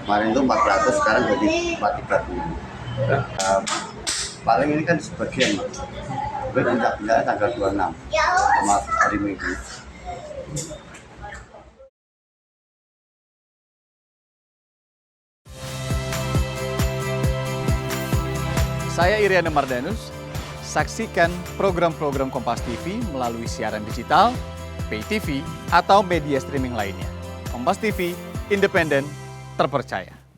Kemarin itu 400, sekarang jadi 430. Paling ini kan sebagian, Mas. Gue pindah tanggal 26 sama hari Minggu. Saya Iriana Mardanus. Saksikan program-program Kompas TV melalui siaran digital, pay TV, atau media streaming lainnya. Kompas TV, independen, terpercaya.